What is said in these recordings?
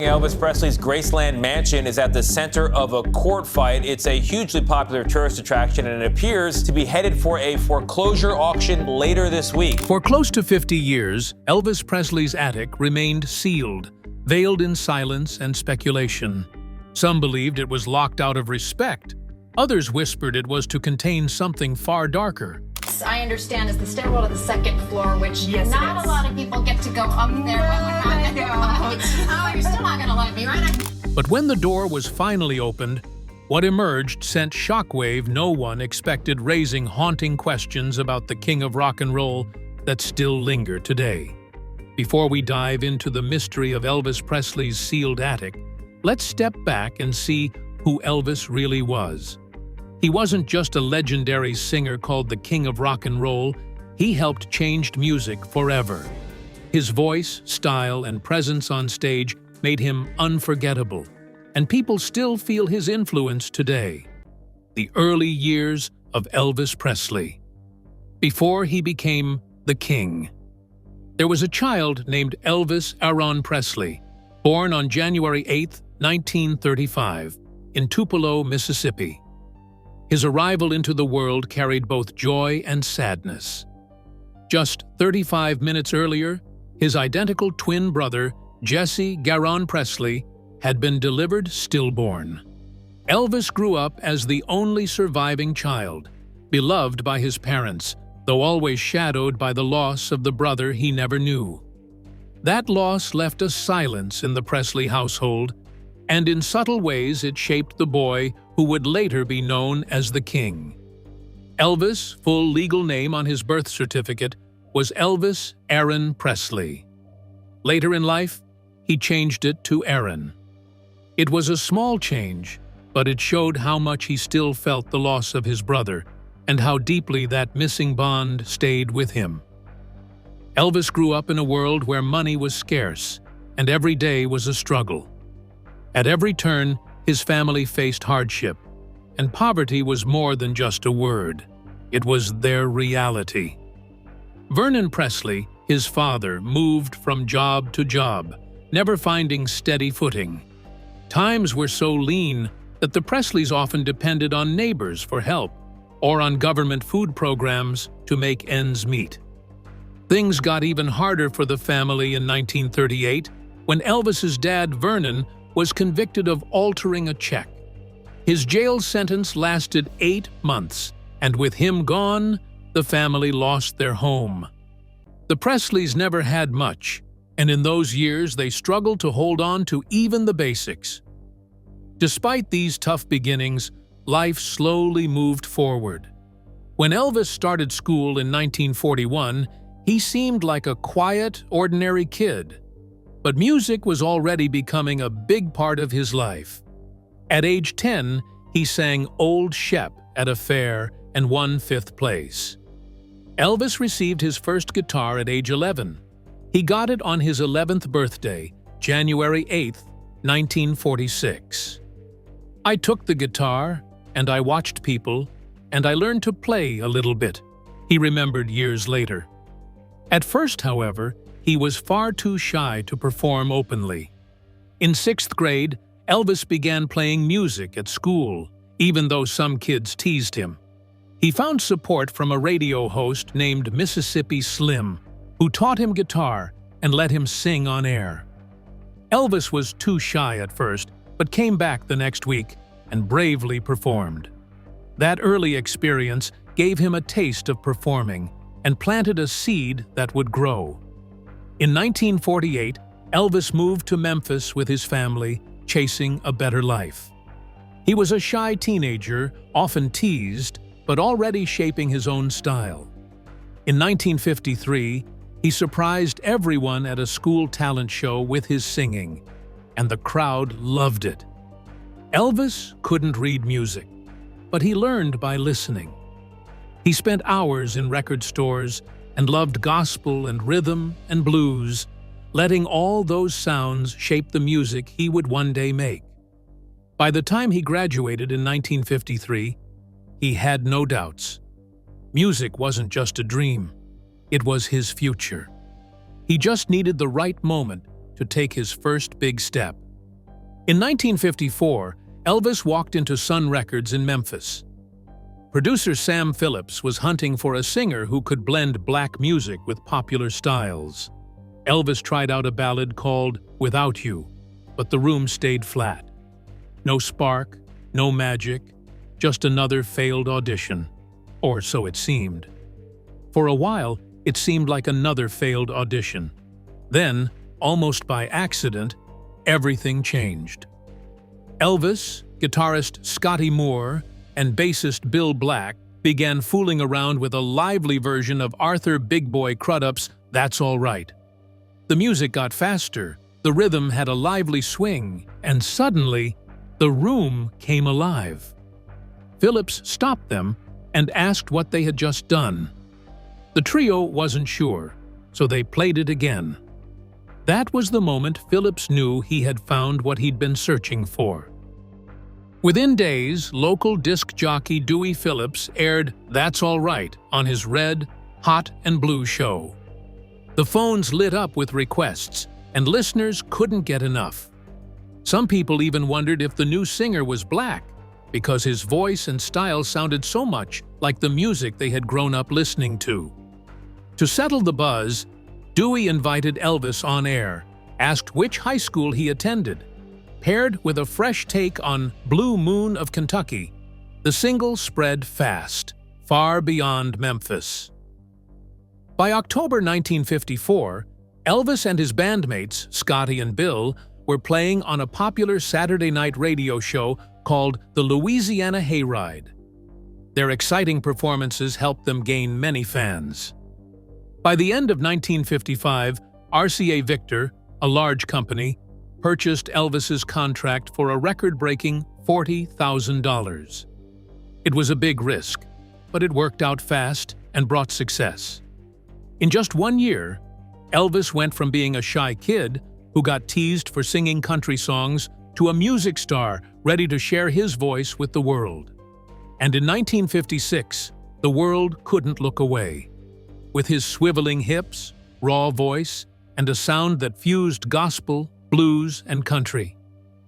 Elvis Presley's Graceland mansion is at the center of a court fight. It's a hugely popular tourist attraction, and it appears to be headed for a foreclosure auction later this week. For close to 50 years, Elvis Presley's attic remained sealed, veiled in silence and speculation. Some believed it was locked out of respect. Others whispered it was to contain something far darker. I understand is the stairwell to the second floor, which not a lot of people get to go up there. Oh, you're still not going to let me, right? But when the door was finally opened, what emerged sent shockwave no one expected, raising haunting questions about the king of rock and roll that still linger today. Before we dive into the mystery of Elvis Presley's sealed attic, let's step back and see who Elvis really was. He wasn't just a legendary singer called the King of Rock and Roll. He helped change music forever. His voice, style, and presence on stage made him unforgettable, and people still feel his influence today. The early years of Elvis Presley. Before he became the King, there was a child named Elvis Aaron Presley, born on January 8, 1935, in Tupelo, Mississippi. His arrival into the world carried both joy and sadness. Just 35 minutes earlier, his identical twin brother, Jesse Garon Presley, had been delivered stillborn. Elvis grew up as the only surviving child, beloved by his parents, though always shadowed by the loss of the brother he never knew. That loss left a silence in the Presley household, and in subtle ways it shaped the boy who would later be known as the King. Elvis' full legal name on his birth certificate was Elvis Aaron Presley. Later in life, he changed it to Aaron. It was a small change, but it showed how much he still felt the loss of his brother and how deeply that missing bond stayed with him. Elvis grew up in a world where money was scarce, and every day was a struggle. At every turn, his family faced hardship, and poverty was more than just a word. It was their reality. Vernon Presley, his father, moved from job to job, never finding steady footing. Times were so lean that the Presleys often depended on neighbors for help or on government food programs to make ends meet. Things got even harder for the family in 1938 when Elvis's dad, Vernon, was convicted of altering a check. His jail sentence lasted 8 months, and with him gone, the family lost their home. The Presleys never had much, and in those years they struggled to hold on to even the basics. Despite these tough beginnings, life slowly moved forward. When Elvis started school in 1941, he seemed like a quiet, ordinary kid. But music was already becoming a big part of his life. At age 10, he sang Old Shep at a fair and won 5th place. Elvis received his first guitar at age 11. He got it on his 11th birthday, January 8, 1946. "I took the guitar, and I watched people, and I learned to play a little bit," he remembered years later. At first, however, he was far too shy to perform openly. In 6th grade, Elvis began playing music at school, even though some kids teased him. He found support from a radio host named Mississippi Slim, who taught him guitar and let him sing on air. Elvis was too shy at first, but came back the next week and bravely performed. That early experience gave him a taste of performing and planted a seed that would grow. In 1948, Elvis moved to Memphis with his family, chasing a better life. He was a shy teenager, often teased, but already shaping his own style. In 1953, he surprised everyone at a school talent show with his singing, and the crowd loved it. Elvis couldn't read music, but he learned by listening. He spent hours in record stores and loved gospel and rhythm and blues, letting all those sounds shape the music he would one day make. By the time he graduated in 1953, he had no doubts. Music wasn't just a dream, it was his future. He just needed the right moment to take his first big step. In 1954, Elvis walked into Sun Records in Memphis. Producer Sam Phillips was hunting for a singer who could blend black music with popular styles. Elvis tried out a ballad called "Without You," but the room stayed flat. No spark, no magic, just another failed audition. Or so it seemed. For a while, it seemed like another failed audition. Then, almost by accident, everything changed. Elvis, guitarist Scotty Moore, and bassist Bill Black began fooling around with a lively version of Arthur Big Boy Crudup's "That's All Right." The music got faster, the rhythm had a lively swing, and suddenly, the room came alive. Phillips stopped them and asked what they had just done. The trio wasn't sure, so they played it again. That was the moment Phillips knew he had found what he'd been searching for. Within days, local disc jockey Dewey Phillips aired "That's All Right" on his Red, Hot and Blue show. The phones lit up with requests, and listeners couldn't get enough. Some people even wondered if the new singer was black, because his voice and style sounded so much like the music they had grown up listening to. To settle the buzz, Dewey invited Elvis on air, asked which high school he attended. Paired with a fresh take on "Blue Moon of Kentucky," the single spread fast, far beyond Memphis. By October 1954, Elvis and his bandmates, Scotty and Bill, were playing on a popular Saturday night radio show called the Louisiana Hayride. Their exciting performances helped them gain many fans. By the end of 1955, RCA Victor, a large company, purchased Elvis's contract for a record-breaking $40,000. It was a big risk, but it worked out fast and brought success. In just 1 year, Elvis went from being a shy kid who got teased for singing country songs to a music star ready to share his voice with the world. And in 1956, the world couldn't look away. With his swiveling hips, raw voice, and a sound that fused gospel, blues, and country,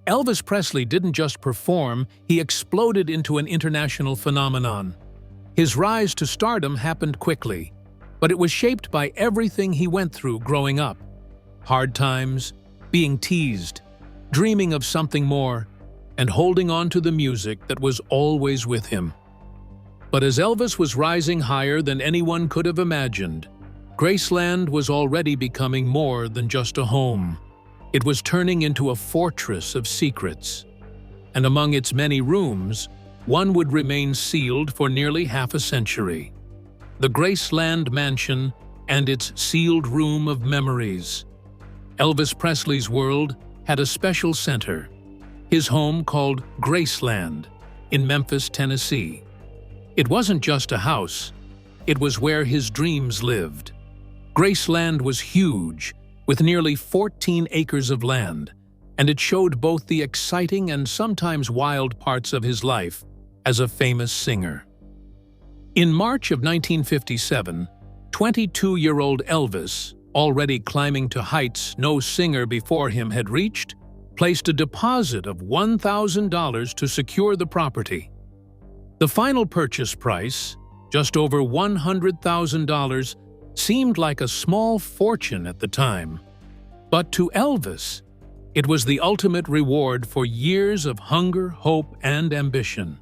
Elvis Presley didn't just perform, he exploded into an international phenomenon. His rise to stardom happened quickly, but it was shaped by everything he went through growing up. Hard times, being teased, dreaming of something more, and holding on to the music that was always with him. But as Elvis was rising higher than anyone could have imagined, Graceland was already becoming more than just a home. It was turning into a fortress of secrets. And among its many rooms, one would remain sealed for nearly half a century. The Graceland Mansion and its sealed room of memories. Elvis Presley's world had a special center, his home called Graceland in Memphis, Tennessee. It wasn't just a house, it was where his dreams lived. Graceland was huge, with nearly 14 acres of land, and it showed both the exciting and sometimes wild parts of his life as a famous singer. In March of 1957, 22-year-old Elvis, already climbing to heights no singer before him had reached, placed a deposit of $1,000 to secure the property. The final purchase price, just over $100,000, seemed like a small fortune at the time. But to Elvis, it was the ultimate reward for years of hunger, hope, and ambition.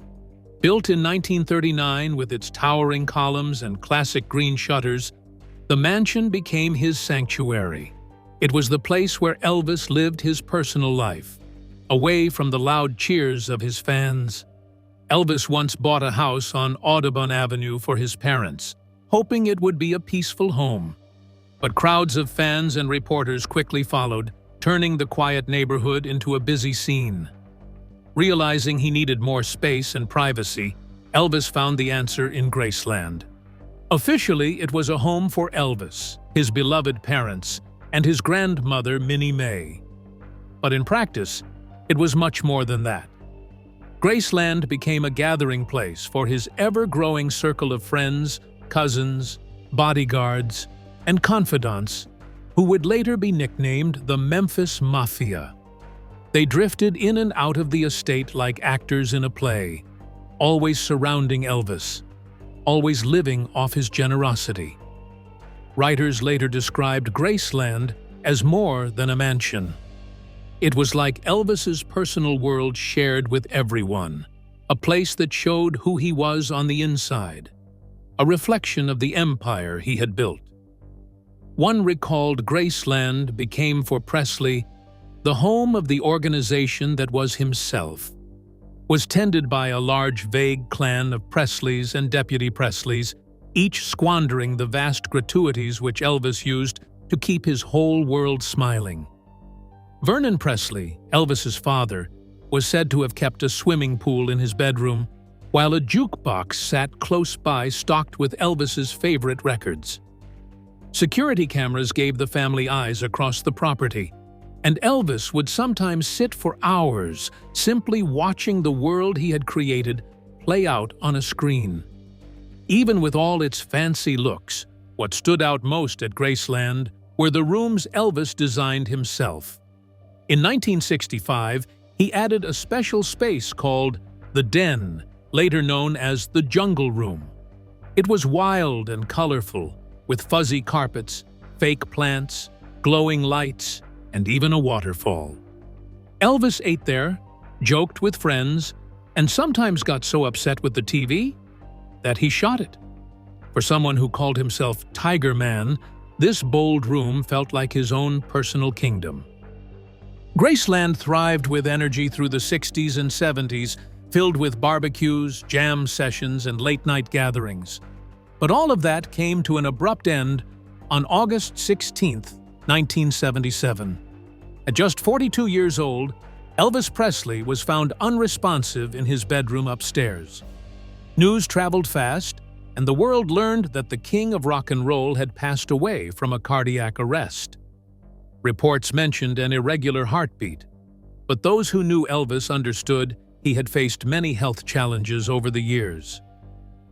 Built in 1939 with its towering columns and classic green shutters, the mansion became his sanctuary. It was the place where Elvis lived his personal life, away from the loud cheers of his fans. Elvis once bought a house on Audubon Avenue for his parents, hoping it would be a peaceful home. But crowds of fans and reporters quickly followed, turning the quiet neighborhood into a busy scene. Realizing he needed more space and privacy, Elvis found the answer in Graceland. Officially, it was a home for Elvis, his beloved parents, and his grandmother, Minnie May. But in practice, it was much more than that. Graceland became a gathering place for his ever-growing circle of friends, cousins, bodyguards, and confidants, who would later be nicknamed the Memphis Mafia. They drifted in and out of the estate like actors in a play, always surrounding Elvis, always living off his generosity. Writers later described Graceland as more than a mansion. It was like Elvis's personal world shared with everyone, a place that showed who he was on the inside, a reflection of the empire he had built. One recalled Graceland became for Presley the home of the organization that was himself, was tended by a large vague clan of Presleys and Deputy Presleys, each squandering the vast gratuities which Elvis used to keep his whole world smiling. Vernon Presley, Elvis's father, was said to have kept a swimming pool in his bedroom, while a jukebox sat close by stocked with Elvis's favorite records. Security cameras gave the family eyes across the property, and Elvis would sometimes sit for hours simply watching the world he had created play out on a screen. Even with all its fancy looks, what stood out most at Graceland were the rooms Elvis designed himself. In 1965, he added a special space called the Den, later known as the Jungle Room. It was wild and colorful, with fuzzy carpets, fake plants, glowing lights, and even a waterfall. Elvis ate there, joked with friends, and sometimes got so upset with the TV that he shot it. For someone who called himself Tiger Man, this bold room felt like his own personal kingdom. Graceland thrived with energy through the 60s and 70s, filled with barbecues, jam sessions, and late-night gatherings. But all of that came to an abrupt end on August 16, 1977. At just 42 years old, Elvis Presley was found unresponsive in his bedroom upstairs. News traveled fast, and the world learned that the king of rock and roll had passed away from a cardiac arrest. Reports mentioned an irregular heartbeat, but those who knew Elvis understood he had faced many health challenges over the years.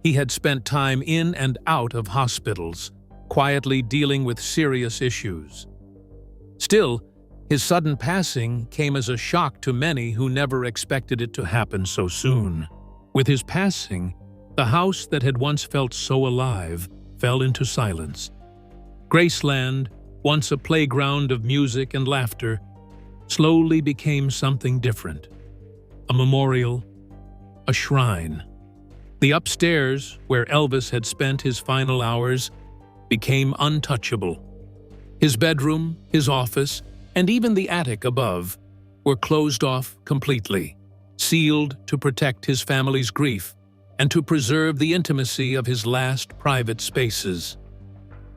He had spent time in and out of hospitals, quietly dealing with serious issues. Still, his sudden passing came as a shock to many who never expected it to happen so soon. With his passing, the house that had once felt so alive fell into silence. Graceland, once a playground of music and laughter, slowly became something different. A memorial, a shrine. The upstairs, where Elvis had spent his final hours, became untouchable. His bedroom, his office, and even the attic above were closed off completely, sealed to protect his family's grief and to preserve the intimacy of his last private spaces.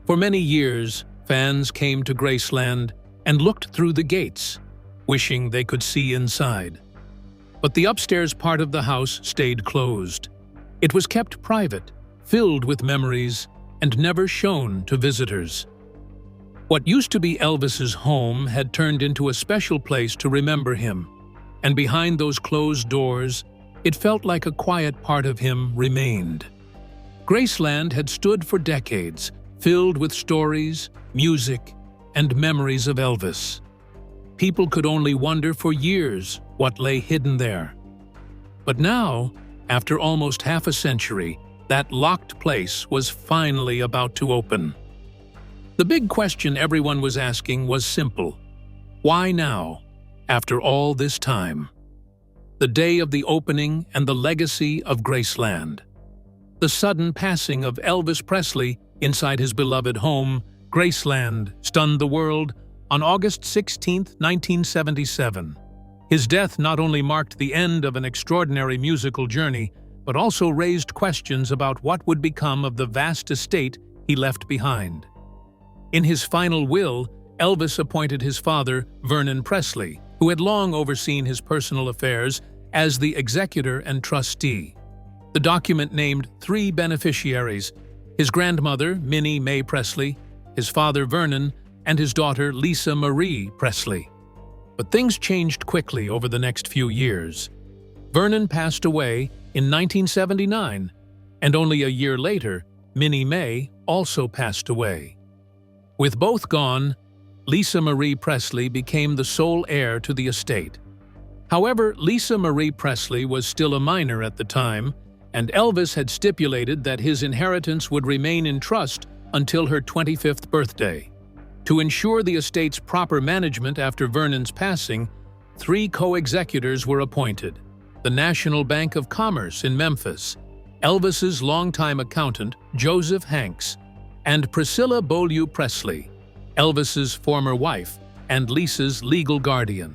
For many years, fans came to Graceland and looked through the gates, wishing they could see inside. But the upstairs part of the house stayed closed. It was kept private, filled with memories, and never shown to visitors. What used to be Elvis's home had turned into a special place to remember him, and behind those closed doors, it felt like a quiet part of him remained. Graceland had stood for decades, filled with stories, music, and memories of Elvis. People could only wonder for years what lay hidden there. But now, after almost half a century, that locked place was finally about to open. The big question everyone was asking was simple. Why now, after all this time? The day of the opening and the legacy of Graceland. The sudden passing of Elvis Presley inside his beloved home, Graceland, stunned the world on August 16, 1977. His death not only marked the end of an extraordinary musical journey, but also raised questions about what would become of the vast estate he left behind. In his final will, Elvis appointed his father, Vernon Presley, who had long overseen his personal affairs, as the executor and trustee. The document named 3 beneficiaries: his grandmother, Minnie Mae Presley, his father, Vernon, and his daughter, Lisa Marie Presley. But things changed quickly over the next few years. Vernon passed away in 1979, and only a year later, Minnie Mae also passed away. With both gone, Lisa Marie Presley became the sole heir to the estate, However, Lisa Marie Presley was still a minor at the time, and Elvis had stipulated that his inheritance would remain in trust until her 25th birthday. To ensure the estate's proper management after Vernon's passing, 3 co-executors were appointed: the National Bank of Commerce in Memphis, Elvis's longtime accountant, Joseph Hanks, and Priscilla Beaulieu Presley, Elvis's former wife and Lisa's legal guardian.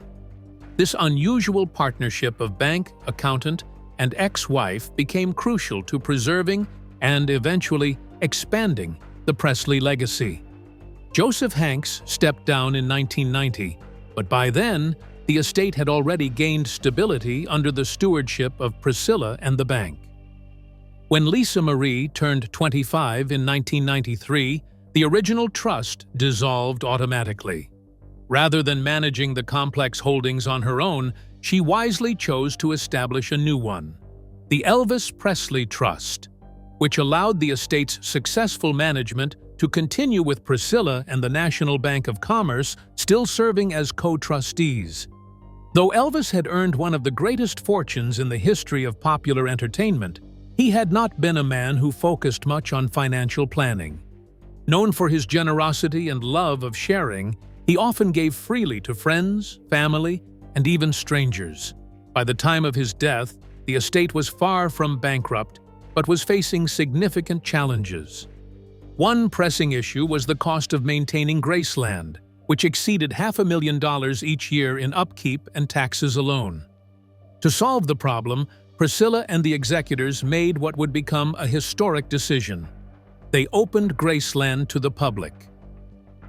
This unusual partnership of bank, accountant, and ex-wife became crucial to preserving and eventually expanding the Presley legacy. Joseph Hanks stepped down in 1990, but by then, the estate had already gained stability under the stewardship of Priscilla and the bank. When Lisa Marie turned 25 in 1993, the original trust dissolved automatically. Rather than managing the complex holdings on her own, she wisely chose to establish a new one, the Elvis Presley Trust, which allowed the estate's successful management to continue with Priscilla and the National Bank of Commerce still serving as co-trustees. Though Elvis had earned one of the greatest fortunes in the history of popular entertainment, he had not been a man who focused much on financial planning. Known for his generosity and love of sharing, he often gave freely to friends, family, and even strangers. By the time of his death, the estate was far from bankrupt, but was facing significant challenges. One pressing issue was the cost of maintaining Graceland, which exceeded $500,000 each year in upkeep and taxes alone. To solve the problem, Priscilla and the executors made what would become a historic decision. They opened Graceland to the public.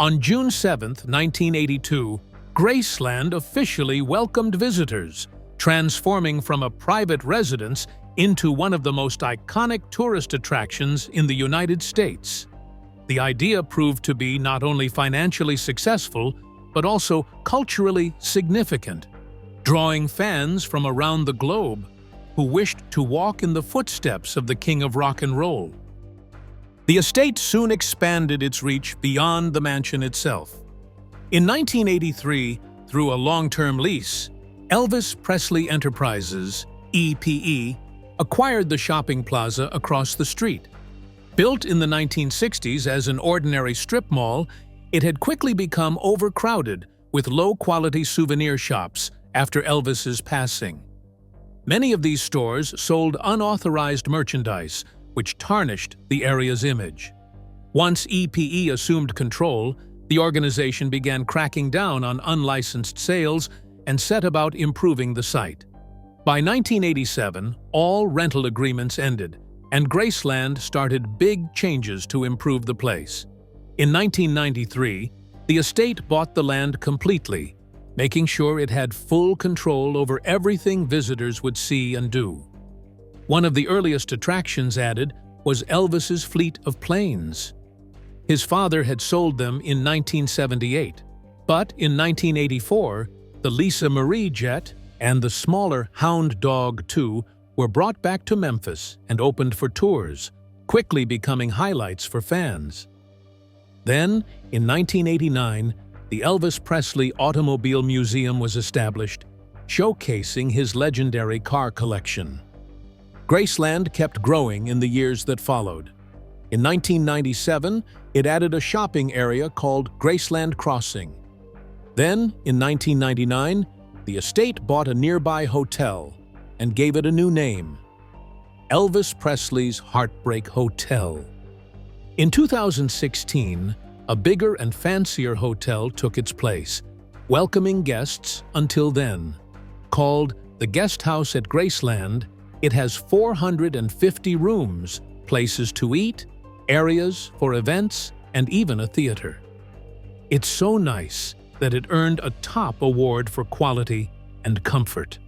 On June 7, 1982, Graceland officially welcomed visitors, transforming from a private residence into one of the most iconic tourist attractions in the United States. The idea proved to be not only financially successful, but also culturally significant, drawing fans from around the globe who wished to walk in the footsteps of the King of Rock and Roll. The estate soon expanded its reach beyond the mansion itself. In 1983, through a long-term lease, Elvis Presley Enterprises, EPE, acquired the shopping plaza across the street. Built in the 1960s as an ordinary strip mall, it had quickly become overcrowded with low-quality souvenir shops after Elvis's passing. Many of these stores sold unauthorized merchandise, which tarnished the area's image. Once EPE assumed control, the organization began cracking down on unlicensed sales and set about improving the site. By 1987, all rental agreements ended, and Graceland started big changes to improve the place. In 1993, the estate bought the land completely, making sure it had full control over everything visitors would see and do. One of the earliest attractions added was Elvis's fleet of planes. His father had sold them in 1978, but in 1984, the Lisa Marie jet and the smaller Hound Dog II were brought back to Memphis and opened for tours, quickly becoming highlights for fans. Then, in 1989, the Elvis Presley Automobile Museum was established, showcasing his legendary car collection. Graceland kept growing in the years that followed. In 1997, it added a shopping area called Graceland Crossing. Then, in 1999, the estate bought a nearby hotel and gave it a new name, Elvis Presley's Heartbreak Hotel. In 2016, a bigger and fancier hotel took its place, welcoming guests until then. Called the Guest House at Graceland, it has 450 rooms, places to eat, areas for events, and even a theater. It's so nice that it earned a top award for quality and comfort.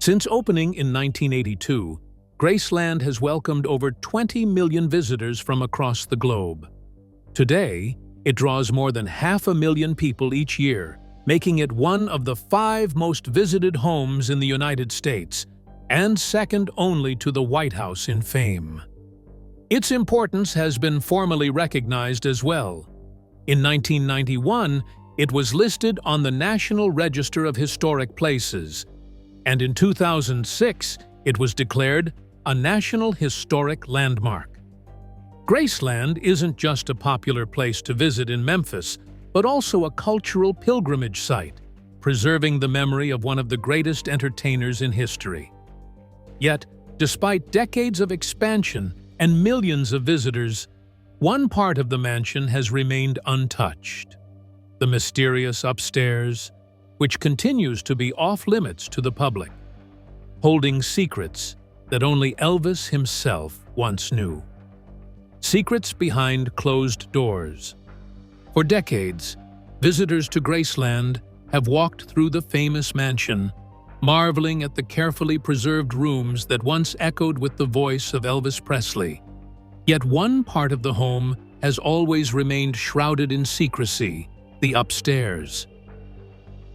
Since opening in 1982, Graceland has welcomed over 20 million visitors from across the globe. Today, it draws more than 500,000 people each year, making it one of the 5 most visited homes in the United States, and second only to the White House in fame. Its importance has been formally recognized as well. In 1991, it was listed on the National Register of Historic Places, and in 2006 it was declared a National Historic Landmark. Graceland isn't just a popular place to visit in Memphis, but also a cultural pilgrimage site, preserving the memory of one of the greatest entertainers in history. Yet, despite decades of expansion and millions of visitors, one part of the mansion has remained untouched: the mysterious upstairs, which continues to be off-limits to the public, holding secrets that only Elvis himself once knew. Secrets behind closed doors. For decades, visitors to Graceland have walked through the famous mansion, marveling at the carefully preserved rooms that once echoed with the voice of Elvis Presley. Yet one part of the home has always remained shrouded in secrecy: the upstairs.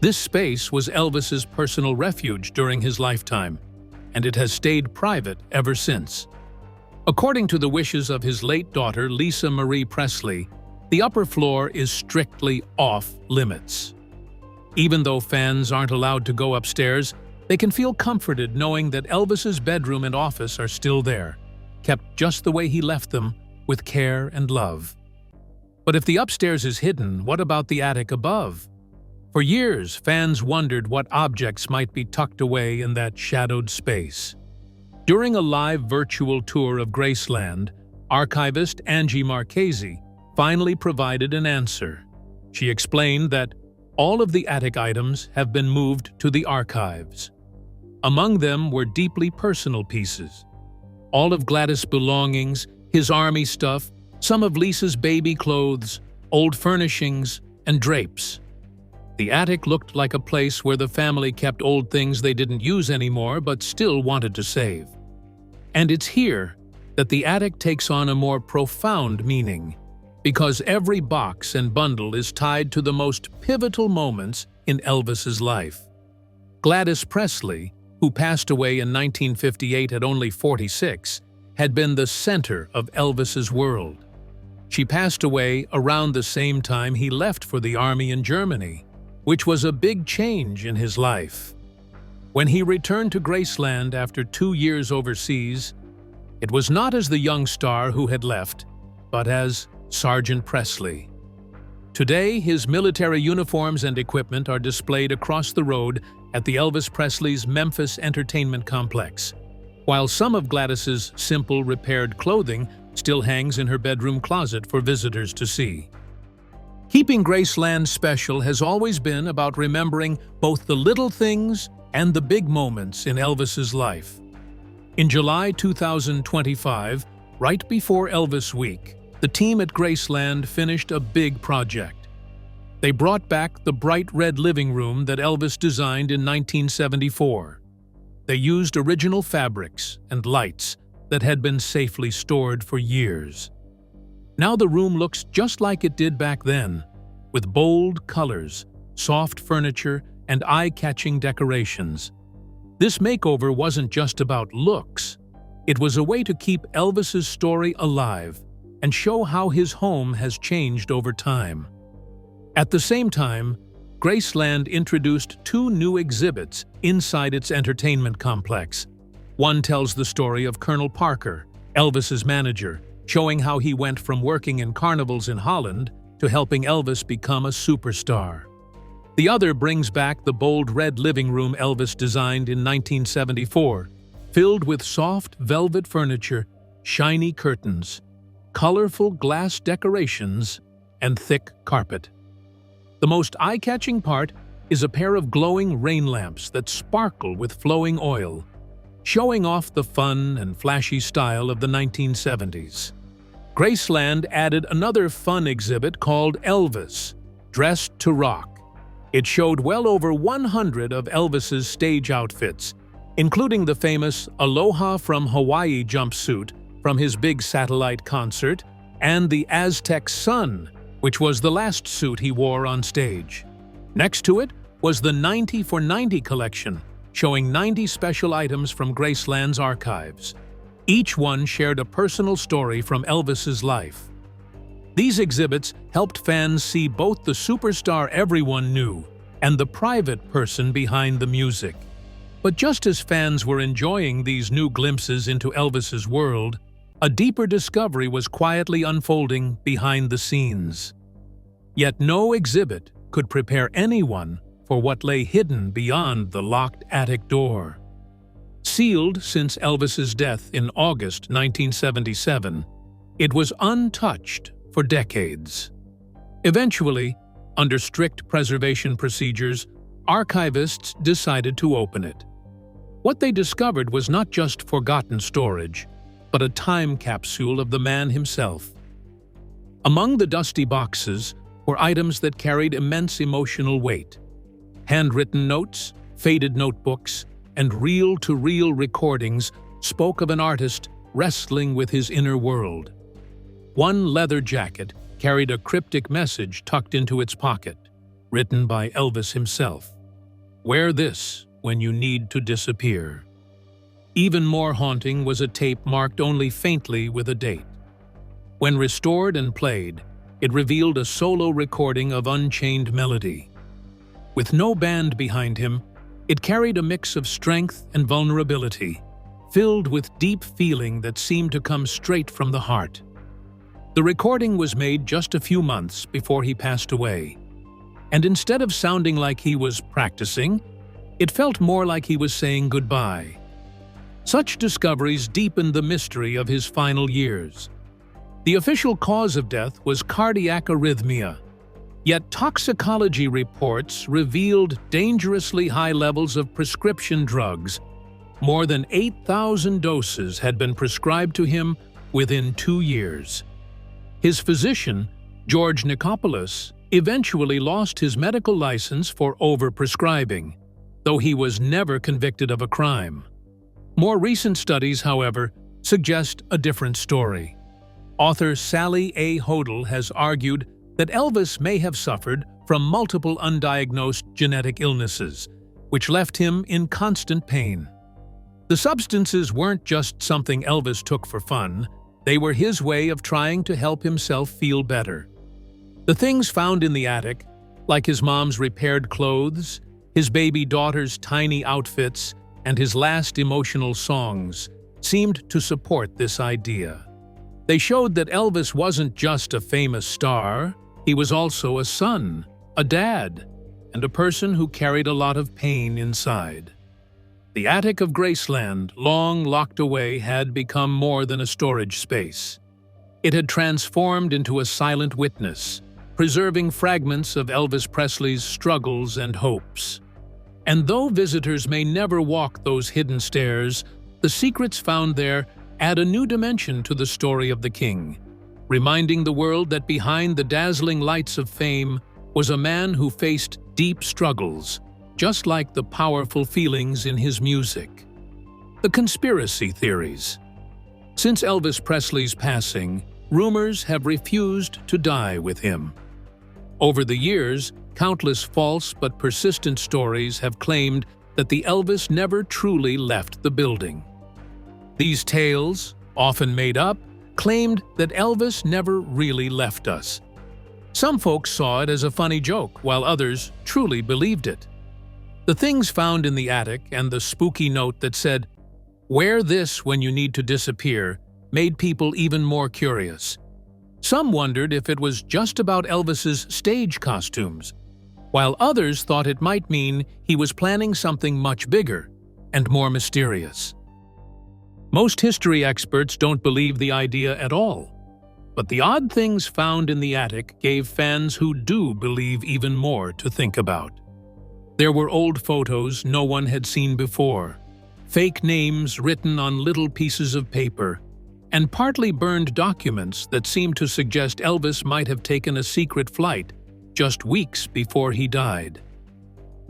This space was Elvis's personal refuge during his lifetime, and it has stayed private ever since. According to the wishes of his late daughter, Lisa Marie Presley, the upper floor is strictly off-limits. Even though fans aren't allowed to go upstairs, they can feel comforted knowing that Elvis's bedroom and office are still there, kept just the way he left them, with care and love. But if the upstairs is hidden, what about the attic above? For years, fans wondered what objects might be tucked away in that shadowed space. During a live virtual tour of Graceland, archivist Angie Marchese finally provided an answer. She explained that all of the attic items have been moved to the archives. Among them were deeply personal pieces: all of Gladys' belongings, his army stuff, some of Lisa's baby clothes, old furnishings, and drapes. The attic looked like a place where the family kept old things they didn't use anymore but still wanted to save. And it's here that the attic takes on a more profound meaning, because every box and bundle is tied to the most pivotal moments in Elvis's life. Gladys Presley, who passed away in 1958 at only 46, had been the center of Elvis's world. She passed away around the same time he left for the army in Germany, which was a big change in his life. When he returned to Graceland after 2 years overseas, it was not as the young star who had left, but as Sergeant Presley. Today, his military uniforms and equipment are displayed across the road at the Elvis Presley's Memphis Entertainment Complex, while some of Gladys's simple repaired clothing still hangs in her bedroom closet for visitors to see. Keeping Graceland special has always been about remembering both the little things and the big moments in Elvis's life. In July 2025, right before Elvis Week, the team at Graceland finished a big project. They brought back the bright red living room that Elvis designed in 1974. They used original fabrics and lights that had been safely stored for years. Now the room looks just like it did back then, with bold colors, soft furniture, and eye-catching decorations. This makeover wasn't just about looks. It was a way to keep Elvis's story alive and show how his home has changed over time. At the same time, Graceland introduced 2 new exhibits inside its entertainment complex. One tells the story of Colonel Parker, Elvis's manager, showing how he went from working in carnivals in Holland to helping Elvis become a superstar. The other brings back the bold red living room Elvis designed in 1974, filled with soft velvet furniture, shiny curtains, colorful glass decorations, and thick carpet. The most eye-catching part is a pair of glowing rain lamps that sparkle with flowing oil, showing off the fun and flashy style of the 1970s. Graceland added another fun exhibit called Elvis, Dressed to Rock. It showed well over 100 of Elvis's stage outfits, including the famous Aloha from Hawaii jumpsuit from his big satellite concert, and the Aztec Sun, which was the last suit he wore on stage. Next to it was the 90 for 90 collection, showing 90 special items from Graceland's archives. Each one shared a personal story from Elvis's life. These exhibits helped fans see both the superstar everyone knew and the private person behind the music. But just as fans were enjoying these new glimpses into Elvis's world, a deeper discovery was quietly unfolding behind the scenes. Yet no exhibit could prepare anyone for what lay hidden beyond the locked attic door. Sealed since Elvis's death in August 1977, it was untouched for decades. Eventually, under strict preservation procedures, archivists decided to open it. What they discovered was not just forgotten storage, but a time capsule of the man himself. Among the dusty boxes were items that carried immense emotional weight: handwritten notes, faded notebooks, and reel-to-reel recordings spoke of an artist wrestling with his inner world. One leather jacket carried a cryptic message tucked into its pocket, written by Elvis himself. "Wear this when you need to disappear." Even more haunting was a tape marked only faintly with a date. When restored and played, it revealed a solo recording of Unchained Melody. With no band behind him, it carried a mix of strength and vulnerability, filled with deep feeling that seemed to come straight from the heart. The recording was made just a few months before he passed away, and instead of sounding like he was practicing, it felt more like he was saying goodbye. Such discoveries deepened the mystery of his final years. The official cause of death was cardiac arrhythmia, yet toxicology reports revealed dangerously high levels of prescription drugs. More than 8,000 doses had been prescribed to him within 2 years. His physician, George Nikopoulos, eventually lost his medical license for overprescribing, though he was never convicted of a crime. More recent studies, however, suggest a different story. Author Sally A. Hodel has argued that Elvis may have suffered from multiple undiagnosed genetic illnesses, which left him in constant pain. The substances weren't just something Elvis took for fun, they were his way of trying to help himself feel better. The things found in the attic, like his mom's repaired clothes, his baby daughter's tiny outfits, and his last emotional songs, seemed to support this idea. They showed that Elvis wasn't just a famous star, he was also a son, a dad, and a person who carried a lot of pain inside. The attic of Graceland, long locked away, had become more than a storage space. It had transformed into a silent witness, preserving fragments of Elvis Presley's struggles and hopes. And though visitors may never walk those hidden stairs, the secrets found there add a new dimension to the story of the king, reminding the world that behind the dazzling lights of fame was a man who faced deep struggles, just like the powerful feelings in his music. The conspiracy theories. Since Elvis Presley's passing, rumors have refused to die with him. Over the years, countless false but persistent stories have claimed that the Elvis never truly left the building. These tales, often made up, claimed that Elvis never really left us. Some folks saw it as a funny joke, while others truly believed it. The things found in the attic and the spooky note that said, "Wear this when you need to disappear," made people even more curious. Some wondered if it was just about Elvis's stage costumes, while others thought it might mean he was planning something much bigger and more mysterious. Most history experts don't believe the idea at all, but the odd things found in the attic gave fans who do believe even more to think about. There were old photos no one had seen before, fake names written on little pieces of paper, and partly burned documents that seemed to suggest Elvis might have taken a secret flight just weeks before he died.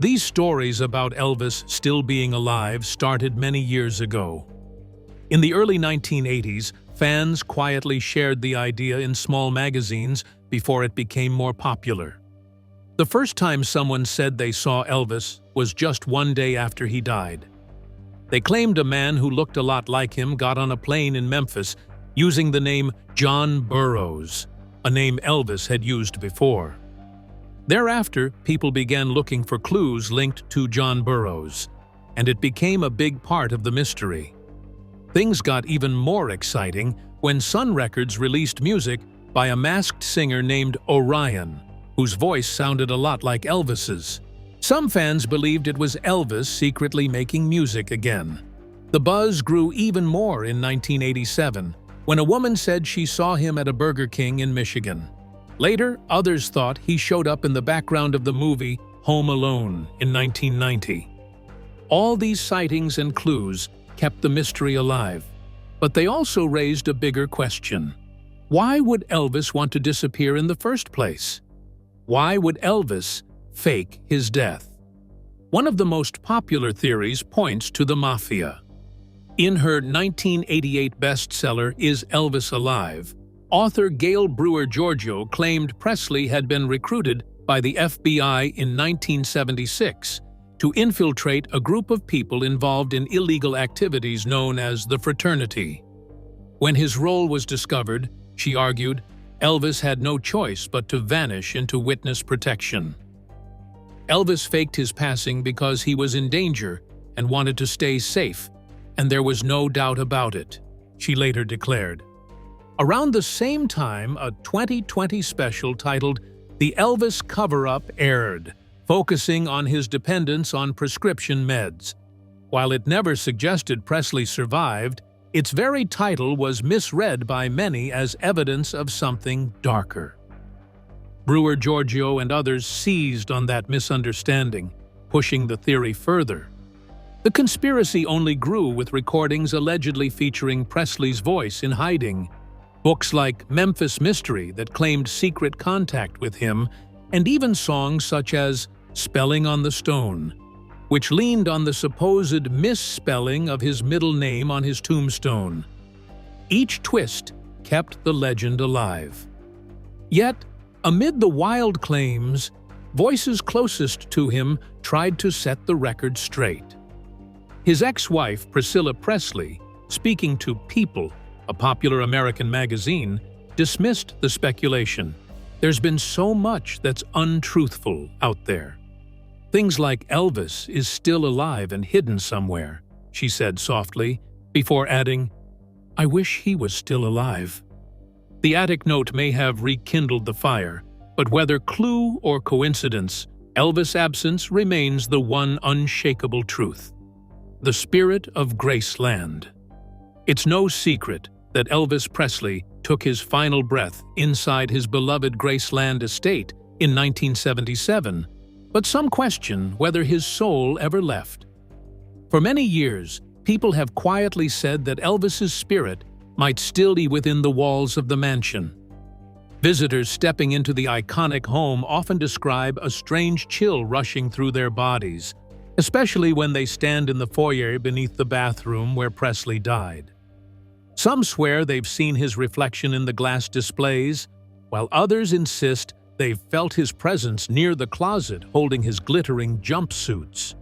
These stories about Elvis still being alive started many years ago. In the early 1980s, fans quietly shared the idea in small magazines before it became more popular. The first time someone said they saw Elvis was just one day after he died. They claimed a man who looked a lot like him got on a plane in Memphis using the name John Burroughs, a name Elvis had used before. Thereafter, people began looking for clues linked to John Burroughs. and it became a big part of the mystery. Things got even more exciting when Sun Records released music by a masked singer named Orion, whose voice sounded a lot like Elvis's. Some fans believed it was Elvis secretly making music again. The buzz grew even more in 1987, when a woman said she saw him at a Burger King in Michigan. Later, others thought he showed up in the background of the movie Home Alone in 1990. All these sightings and clues kept the mystery alive, but they also raised a bigger question. Why would Elvis want to disappear in the first place? Why would Elvis fake his death? One of the most popular theories points to the Mafia. In her 1988 bestseller Is Elvis Alive?, author Gail Brewer Giorgio claimed Presley had been recruited by the FBI in 1976 to infiltrate a group of people involved in illegal activities known as the Fraternity. When his role was discovered, she argued, Elvis had no choice but to vanish into witness protection. Elvis faked his passing because he was in danger and wanted to stay safe, and there was no doubt about it, she later declared. Around the same time, a 2020 special titled The Elvis Cover-Up aired, focusing on his dependence on prescription meds. While it never suggested Presley survived, its very title was misread by many as evidence of something darker. Brewer Giorgio and others seized on that misunderstanding, pushing the theory further. The conspiracy only grew with recordings allegedly featuring Presley's voice in hiding, books like Memphis Mystery that claimed secret contact with him, and even songs such as Spelling on the Stone, which leaned on the supposed misspelling of his middle name on his tombstone. Each twist kept the legend alive. Yet, amid the wild claims, voices closest to him tried to set the record straight. His ex-wife, Priscilla Presley, speaking to People, a popular American magazine, dismissed the speculation. There's been so much that's untruthful out there. Things like Elvis is still alive and hidden somewhere, she said softly, before adding, I wish he was still alive. The attic note may have rekindled the fire, but whether clue or coincidence, Elvis' absence remains the one unshakable truth. The spirit of Graceland. It's no secret that Elvis Presley took his final breath inside his beloved Graceland estate in 1977, but some question whether his soul ever left. For many years, people have quietly said that Elvis's spirit might still be within the walls of the mansion. Visitors stepping into the iconic home often describe a strange chill rushing through their bodies, especially when they stand in the foyer beneath the bathroom where Presley died. Some swear they've seen his reflection in the glass displays, while others insist they've felt his presence near the closet holding his glittering jumpsuits.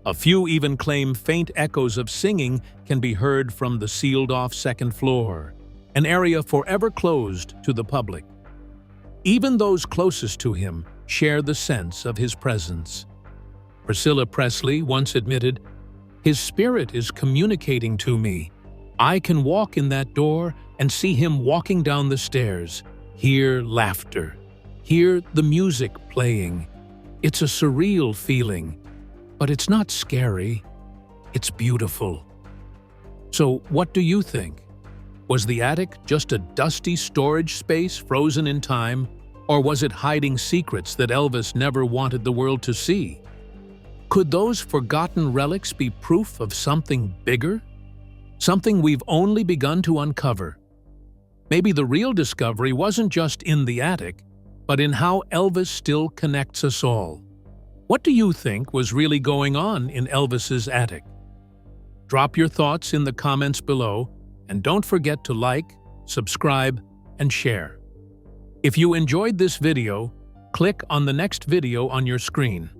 A few even claim faint echoes of singing can be heard from the sealed-off second floor, an area forever closed to the public. Even those closest to him share the sense of his presence. Priscilla Presley once admitted, "His spirit is communicating to me. I can walk in that door and see him walking down the stairs, hear laughter, hear the music playing. It's a surreal feeling, but it's not scary. It's beautiful." So what do you think? Was the attic just a dusty storage space frozen in time, or was it hiding secrets that Elvis never wanted the world to see? Could those forgotten relics be proof of something bigger? Something we've only begun to uncover? Maybe the real discovery wasn't just in the attic, but in how Elvis still connects us all. What do you think was really going on in Elvis's attic? Drop your thoughts in the comments below, and don't forget to like, subscribe, and share. If you enjoyed this video, click on the next video on your screen.